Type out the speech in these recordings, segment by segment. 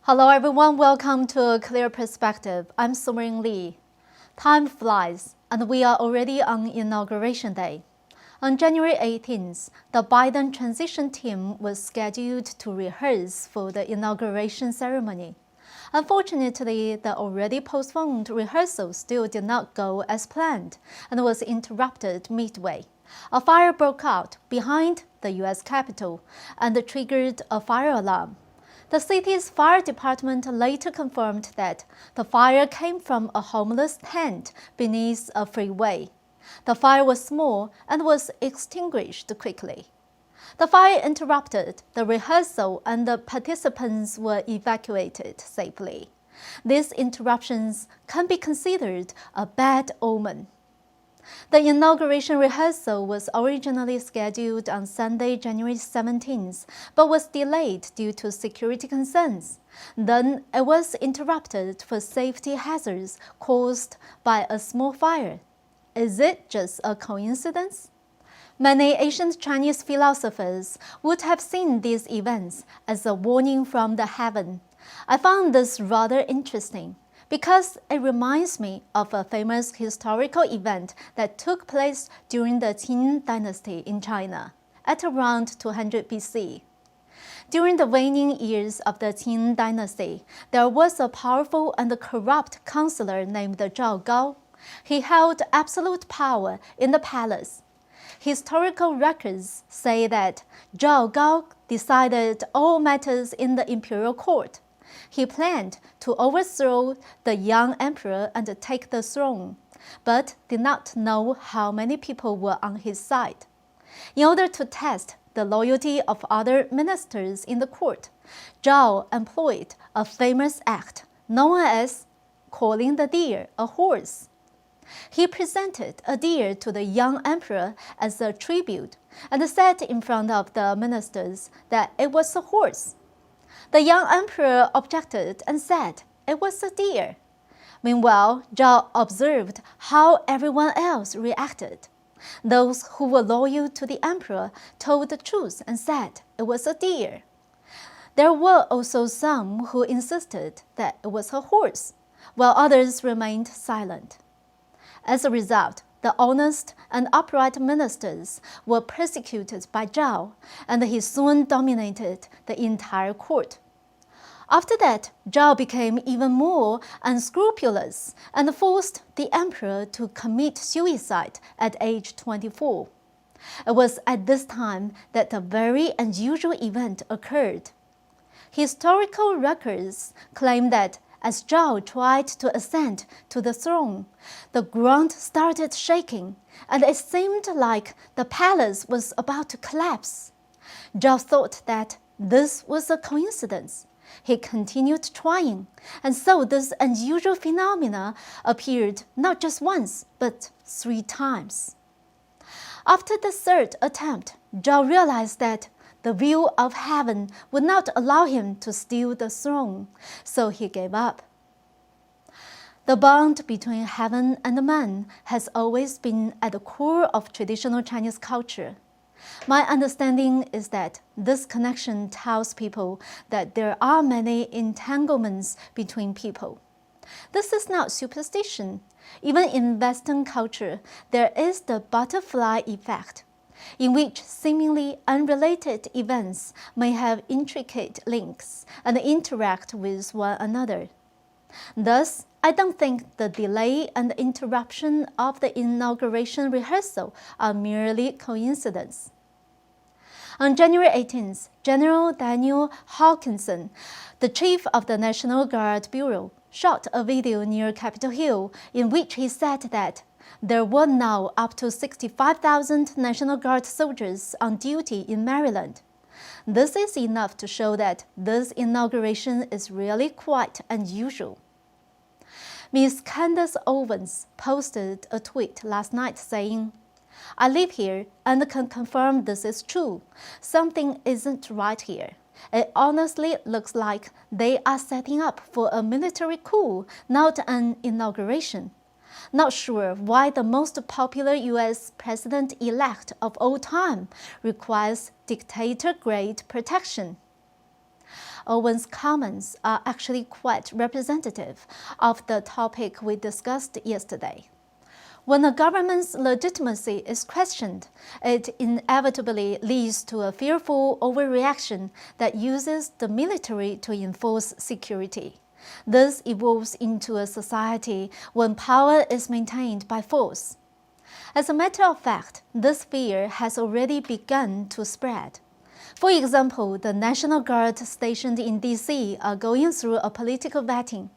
Hello everyone, welcome to A Clear Perspective. I'm Serene. Time flies, and we are already on Inauguration Day. On January 18th, the Biden transition team was scheduled to rehearse for the inauguration ceremony. Unfortunately, the already postponed rehearsal still did not go as planned and was interrupted midway. A fire broke out behind the U.S. Capitol and triggered a fire alarm. The city's fire department later confirmed that the fire came from a homeless tent beneath a freeway. The fire was small and was extinguished quickly. The fire interrupted the rehearsal and the participants were evacuated safely. These interruptions can be considered a bad omen. The inauguration rehearsal was originally scheduled on Sunday, January 17th, but was delayed due to security concerns. Then it was interrupted for safety hazards caused by a small fire. Is it just a coincidence? Many ancient Chinese philosophers would have seen these events as a warning from the heaven. I found this rather interesting, because it reminds me of a famous historical event that took place during the Qin dynasty in China at around 200 BC. During the waning years of the Qin dynasty, there was a powerful and corrupt counselor named Zhao Gao. He held absolute power in the palace. Historical records say that Zhao Gao decided all matters in the imperial court. He planned to overthrow the young emperor and take the throne, but did not know how many people were on his side. In order to test the loyalty of other ministers in the court, Zhao employed a famous act known as calling the deer a horse. He presented a deer to the young emperor as a tribute and said in front of the ministers that it was a horse. The young emperor objected and said it was a deer. Meanwhile, Zhao observed how everyone else reacted. Those who were loyal to the emperor told the truth and said it was a deer. There were also some who insisted that it was a horse, while others remained silent. As a result, the honest and upright ministers were persecuted by Zhao, and he soon dominated the entire court. After that, Zhao became even more unscrupulous and forced the emperor to commit suicide at age 24. It was at this time that a very unusual event occurred. Historical records claim that as Zhao tried to ascend to the throne, the ground started shaking, and it seemed like the palace was about to collapse. Zhao thought that this was a coincidence. He continued trying, and so this unusual phenomena appeared not just once, but 3 times. After the third attempt, Zhao realized that the view of heaven would not allow him to steal the throne, so he gave up. The bond between heaven and man has always been at the core of traditional Chinese culture. My understanding is that this connection tells people that there are many entanglements between people. This is not superstition. Even in Western culture, there is the butterfly effect, in which seemingly unrelated events may have intricate links and interact with one another. Thus, I don't think the delay and interruption of the inauguration rehearsal are merely coincidence. On January 18th, General Daniel Hawkinson, the chief of the National Guard Bureau, shot a video near Capitol Hill in which he said that there were now up to 65,000 National Guard soldiers on duty in Maryland. This is enough to show that this inauguration is really quite unusual. Ms. Candace Owens posted a tweet last night saying, "I live here and can confirm this is true. Something isn't right here. It honestly looks like they are setting up for a military coup, not an inauguration. Not sure why the most popular U.S. president-elect of all time requires dictator-grade protection." Owen's comments are actually quite representative of the topic we discussed yesterday. When a government's legitimacy is questioned, it inevitably leads to a fearful overreaction that uses the military to enforce security. This evolves into a society when power is maintained by force. As a matter of fact, this fear has already begun to spread. For example, the National Guard stationed in D.C. are going through a political vetting.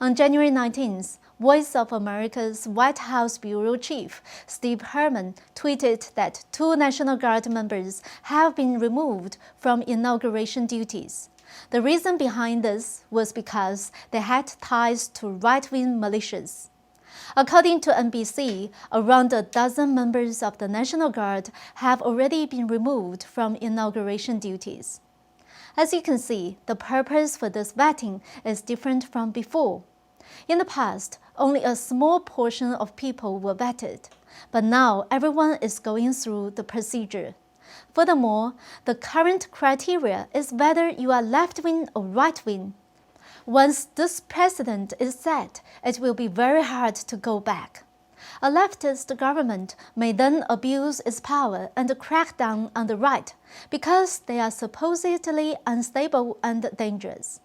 On January 19th, Voice of America's White House Bureau Chief, Steve Herman, tweeted that 2 National Guard members have been removed from inauguration duties. The reason behind this was because they had ties to right-wing militias. According to NBC, around a dozen members of the National Guard have already been removed from inauguration duties. As you can see, the purpose for this vetting is different from before. In the past, only a small portion of people were vetted, but now everyone is going through the procedure. Furthermore, the current criteria is whether you are left-wing or right-wing. Once this precedent is set, it will be very hard to go back. A leftist government may then abuse its power and crack down on the right because they are supposedly unstable and dangerous.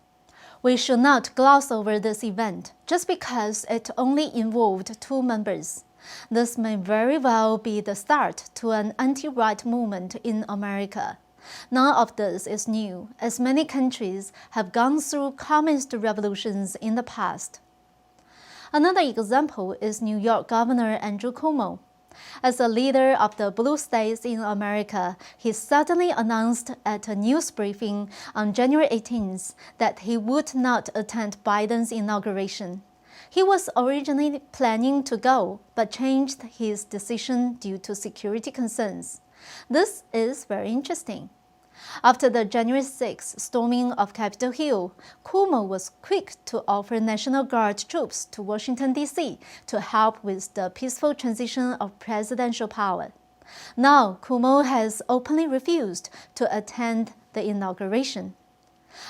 We should not gloss over this event just because it only involved 2 members. This may very well be the start to an anti-right movement in America. None of this is new, as many countries have gone through communist revolutions in the past. Another example is New York Governor Andrew Cuomo. As a leader of the blue states in America, he suddenly announced at a news briefing on January 18th that he would not attend Biden's inauguration. He was originally planning to go, but changed his decision due to security concerns. This is very interesting. After the January 6th storming of Capitol Hill, Cuomo was quick to offer National Guard troops to Washington, D.C. to help with the peaceful transition of presidential power. Now, Cuomo has openly refused to attend the inauguration.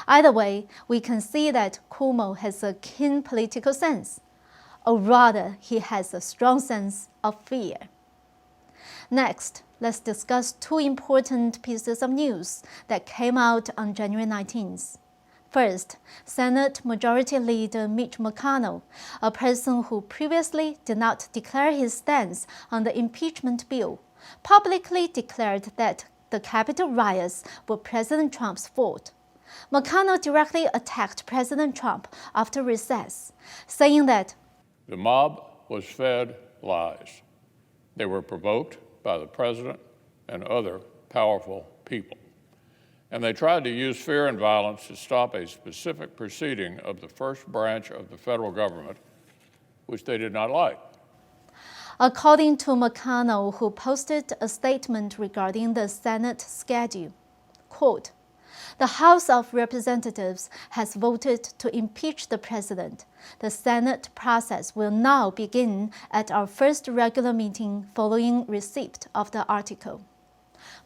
Either way, we can see that Cuomo has a keen political sense, or rather, he has a strong sense of fear. Next, let's discuss 2 important pieces of news that came out on January 19th. First, Senate Majority Leader Mitch McConnell, a person who previously did not declare his stance on the impeachment bill, publicly declared that the Capitol riots were President Trump's fault. McConnell directly attacked President Trump after recess, saying that the mob was fed lies. They were provoked by the president and other powerful people. And they tried to use fear and violence to stop a specific proceeding of the first branch of the federal government, which they did not like. According to McConnell, who posted a statement regarding the Senate schedule, quote, "The House of Representatives has voted to impeach the president. The Senate process will now begin at our first regular meeting following receipt of the article."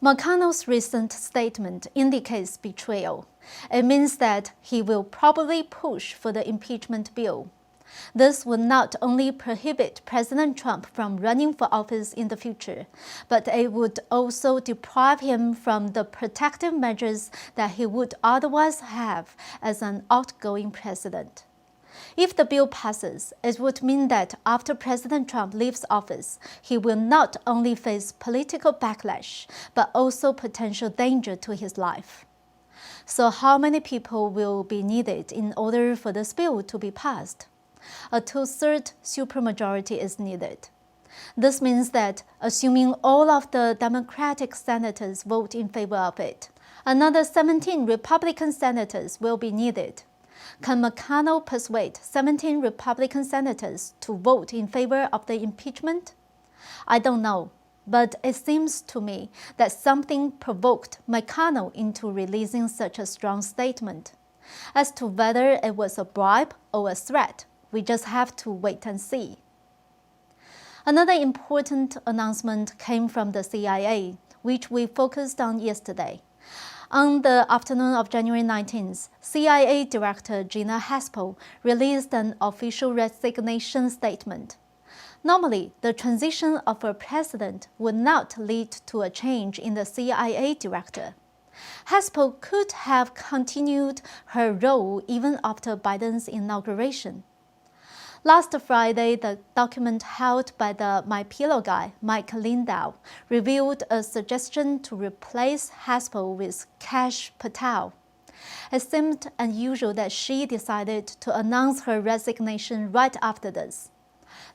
McConnell's recent statement indicates betrayal. It means that he will probably push for the impeachment bill. This would not only prohibit President Trump from running for office in the future, but it would also deprive him from the protective measures that he would otherwise have as an outgoing president. If the bill passes, it would mean that after President Trump leaves office, he will not only face political backlash, but also potential danger to his life. So how many people will be needed in order for this bill to be passed? A 2/3 supermajority is needed. This means that, assuming all of the Democratic senators vote in favor of it, another 17 Republican senators will be needed. Can McConnell persuade 17 Republican senators to vote in favor of the impeachment? I don't know, but it seems to me that something provoked McConnell into releasing such a strong statement. As to whether it was a bribe or a threat, we just have to wait and see. Another important announcement came from the CIA, which we focused on yesterday. On the afternoon of January 19th, CIA Director Gina Haspel released an official resignation statement. Normally, the transition of a president would not lead to a change in the CIA director. Haspel could have continued her role even after Biden's inauguration. Last Friday, the document held by the My Pillow guy, Mike Lindau, revealed a suggestion to replace Haspel with Kash Patel. It seemed unusual that she decided to announce her resignation right after this.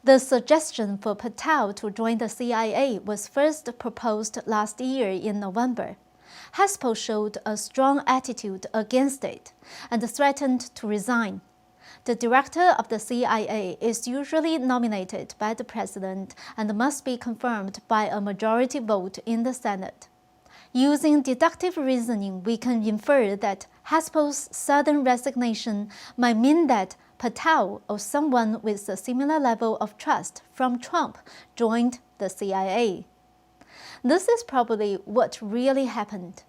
The suggestion for Patel to join the CIA was first proposed last year in November. Haspel showed a strong attitude against it and threatened to resign. The director of the CIA is usually nominated by the president and must be confirmed by a majority vote in the Senate. Using deductive reasoning, we can infer that Haspel's sudden resignation might mean that Patel, or someone with a similar level of trust from Trump, joined the CIA. This is probably what really happened.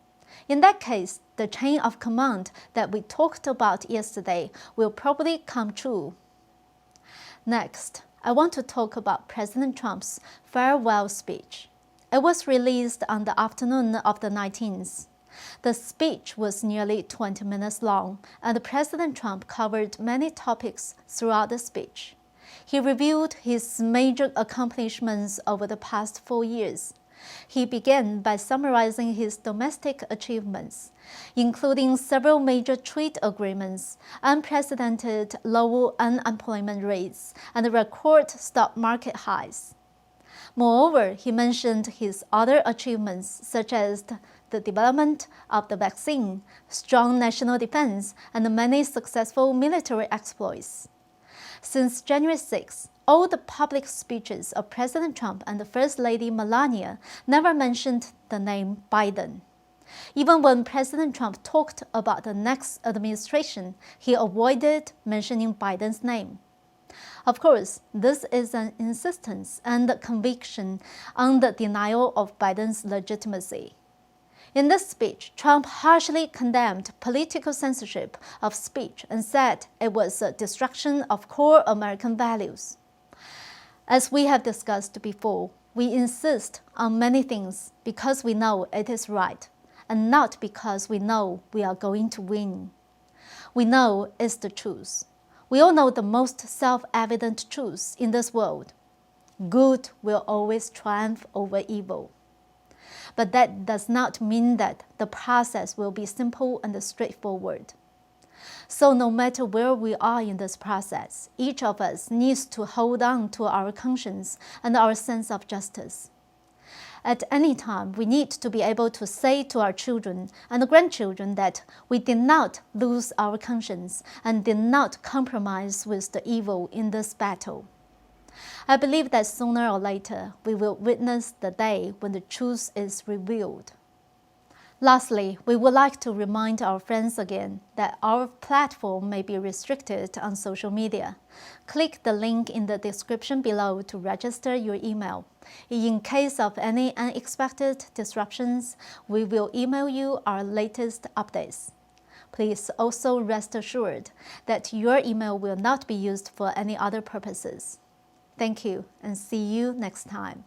In that case, the chain of command that we talked about yesterday will probably come true. Next, I want to talk about President Trump's farewell speech. It was released on the afternoon of the 19th. The speech was nearly 20 minutes long, and President Trump covered many topics throughout the speech. He reviewed his major accomplishments over the past 4 years. He began by summarizing his domestic achievements, including several major trade agreements, unprecedented low unemployment rates, and record stock market highs. Moreover, he mentioned his other achievements, such as the development of the vaccine, strong national defense, and many successful military exploits. Since January 6, all the public speeches of President Trump and the First Lady Melania never mentioned the name Biden. Even when President Trump talked about the next administration, he avoided mentioning Biden's name. Of course, this is an insistence and conviction on the denial of Biden's legitimacy. In this speech, Trump harshly condemned political censorship of speech and said it was a destruction of core American values. As we have discussed before, we insist on many things because we know it is right, and not because we know we are going to win. We know it's the truth. We all know the most self-evident truth in this world. Good will always triumph over evil. But that does not mean that the process will be simple and straightforward. So no matter where we are in this process, each of us needs to hold on to our conscience and our sense of justice. At any time, we need to be able to say to our children and grandchildren that we did not lose our conscience and did not compromise with the evil in this battle. I believe that sooner or later, we will witness the day when the truth is revealed. Lastly, we would like to remind our friends again that our platform may be restricted on social media. Click the link in the description below to register your email. In case of any unexpected disruptions, we will email you our latest updates. Please also rest assured that your email will not be used for any other purposes. Thank you, and see you next time.